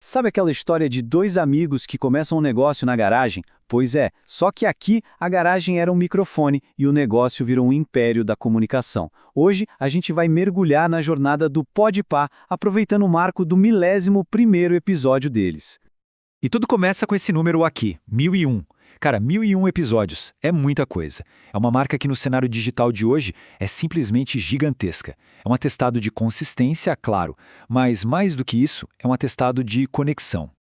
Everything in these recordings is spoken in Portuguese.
Sabe aquela história de dois amigos que começam um negócio na garagem? Pois é, só que aqui a garagem era um microfone e o negócio virou um império da comunicação. Hoje a gente vai mergulhar na jornada do Podpah, aproveitando o marco do 1001º episódio deles. E tudo começa com esse número aqui, 1001. Cara, 1001 episódios, é muita coisa. É uma marca que no cenário digital de hoje é simplesmente gigantesca. É um atestado de consistência, claro, mas mais do que isso, é um atestado de conexão.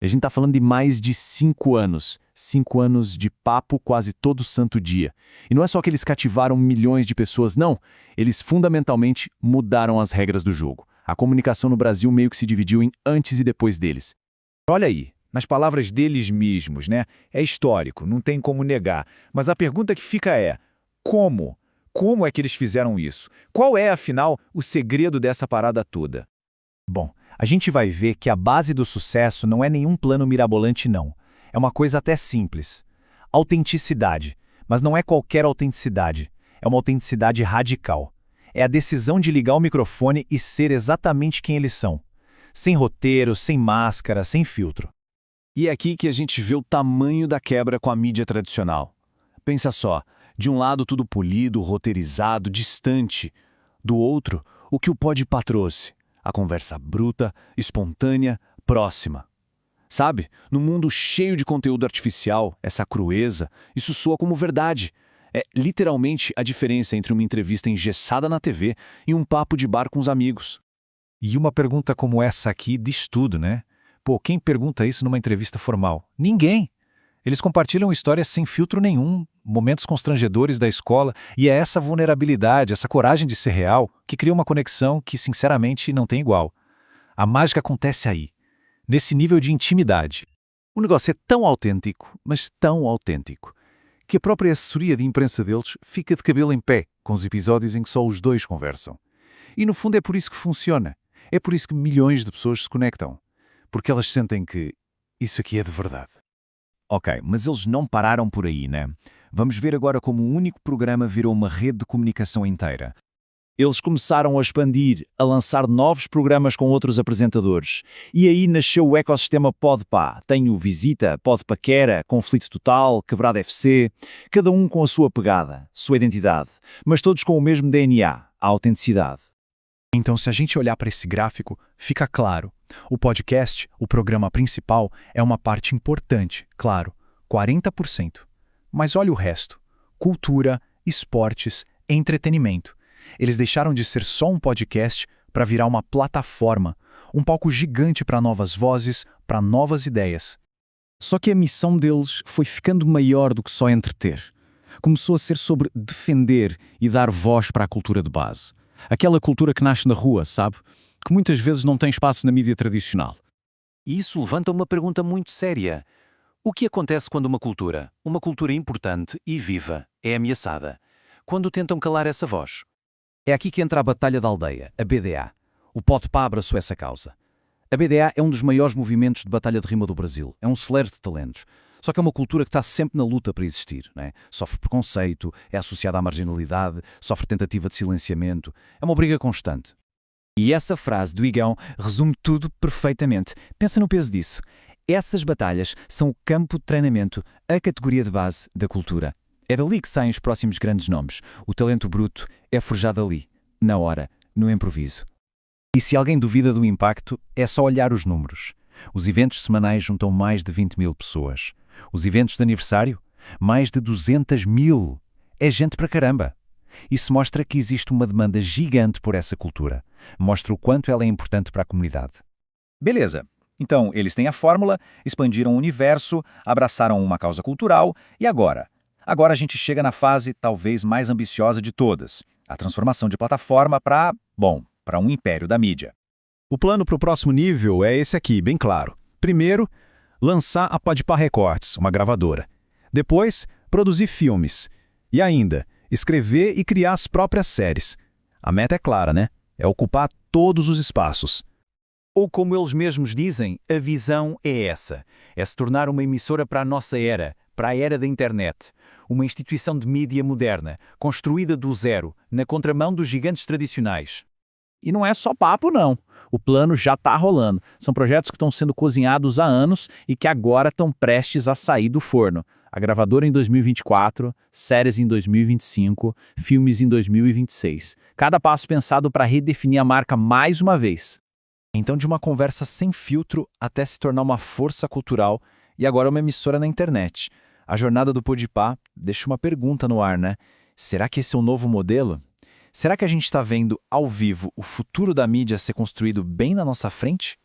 A gente está falando de mais de 5 anos. 5 anos de papo quase todo santo dia. E não é só que eles cativaram milhões de pessoas, não. Eles fundamentalmente mudaram as regras do jogo. A comunicação no Brasil meio que se dividiu em antes e depois deles. Olha aí, nas palavras deles mesmos, né? É histórico, não tem como negar. Mas a pergunta que fica é: como? Como é que eles fizeram isso? Qual é, afinal, o segredo dessa parada toda? Bom, a gente vai ver que a base do sucesso não é nenhum plano mirabolante, não. É uma coisa até simples. Autenticidade. Mas não é qualquer autenticidade. É uma autenticidade radical. É a decisão de ligar o microfone e ser exatamente quem eles são. Sem roteiro, sem máscara, sem filtro. E é aqui que a gente vê o tamanho da quebra com a mídia tradicional. Pensa só, de um lado tudo polido, roteirizado, distante. Do outro, o que o Podpah trouxe. A conversa bruta, espontânea, próxima. Sabe, no mundo cheio de conteúdo artificial, essa crueza, isso soa como verdade. É literalmente a diferença entre uma entrevista engessada na TV e um papo de bar com os amigos. E uma pergunta como essa aqui diz tudo, né? Pô, quem pergunta isso numa entrevista formal? Ninguém! Eles compartilham histórias sem filtro nenhum, momentos constrangedores da escola, e é essa vulnerabilidade, essa coragem de ser real, que cria uma conexão que, sinceramente, não tem igual. A mágica acontece aí, nesse nível de intimidade. O negócio é tão autêntico, mas tão autêntico, que a própria assessoria de imprensa deles fica de cabelo em pé com os episódios em que só os dois conversam. E no fundo é por isso que funciona. É por isso que milhões de pessoas se conectam. Porque elas sentem que isso aqui é de verdade. Ok, mas eles não pararam por aí, né? Vamos ver agora como um único programa virou uma rede de comunicação inteira. Eles começaram a expandir, a lançar novos programas com outros apresentadores. E aí nasceu o ecossistema Podpah. Tem o Visita, Podpaquera, Conflito Total, Quebrada FC, cada um com a sua pegada, sua identidade, mas todos com o mesmo DNA, a autenticidade. Então, se a gente olhar para esse gráfico, fica claro. O podcast, o programa principal, é uma parte importante, claro, 40%. Mas olha o resto. Cultura, esportes, entretenimento. Eles deixaram de ser só um podcast para virar uma plataforma, um palco gigante para novas vozes, para novas ideias. Só que a missão deles foi ficando maior do que só entreter. Começou a ser sobre defender e dar voz para a cultura de base. Aquela cultura que nasce na rua, sabe? Que muitas vezes não tem espaço na mídia tradicional. E isso levanta uma pergunta muito séria. O que acontece quando uma cultura importante e viva, é ameaçada? Quando tentam calar essa voz? É aqui que entra a Batalha da Aldeia, a BDA. O Podpah abraçou essa causa. A BDA é um dos maiores movimentos de batalha de rima do Brasil. É um celeiro de talentos. Só que é uma cultura que está sempre na luta para existir, né? Sofre preconceito, é associada à marginalidade, sofre tentativa de silenciamento. É uma briga constante. E essa frase do Igão resume tudo perfeitamente. Pensa no peso disso. Essas batalhas são o campo de treinamento, a categoria de base da cultura. É dali que saem os próximos grandes nomes. O talento bruto é forjado ali, na hora, no improviso. E se alguém duvida do impacto, é só olhar os números. Os eventos semanais juntam mais de 20 mil pessoas. Os eventos de aniversário, mais de 200 mil. É gente pra caramba. Isso mostra que existe uma demanda gigante por essa cultura. Mostra o quanto ela é importante para a comunidade. Beleza. Então, eles têm a fórmula, expandiram o universo, abraçaram uma causa cultural, e agora? Agora a gente chega na fase talvez mais ambiciosa de todas. A transformação de plataforma para um império da mídia. O plano para o próximo nível é esse aqui, bem claro. Primeiro, lançar a Podpah Records, uma gravadora. Depois, produzir filmes. E ainda, escrever e criar as próprias séries. A meta é clara, né? É ocupar todos os espaços. Ou como eles mesmos dizem, a visão é essa. É se tornar uma emissora para a nossa era, para a era da internet. Uma instituição de mídia moderna, construída do zero, na contramão dos gigantes tradicionais. E não é só papo, não. O plano já está rolando. São projetos que estão sendo cozinhados há anos e que agora estão prestes a sair do forno. A gravadora em 2024, séries em 2025, filmes em 2026. Cada passo pensado para redefinir a marca mais uma vez. Então, de uma conversa sem filtro até se tornar uma força cultural e agora uma emissora na internet. A jornada do Podpah deixa uma pergunta no ar, né? Será que esse é o novo modelo? Será que a gente está vendo ao vivo o futuro da mídia ser construído bem na nossa frente?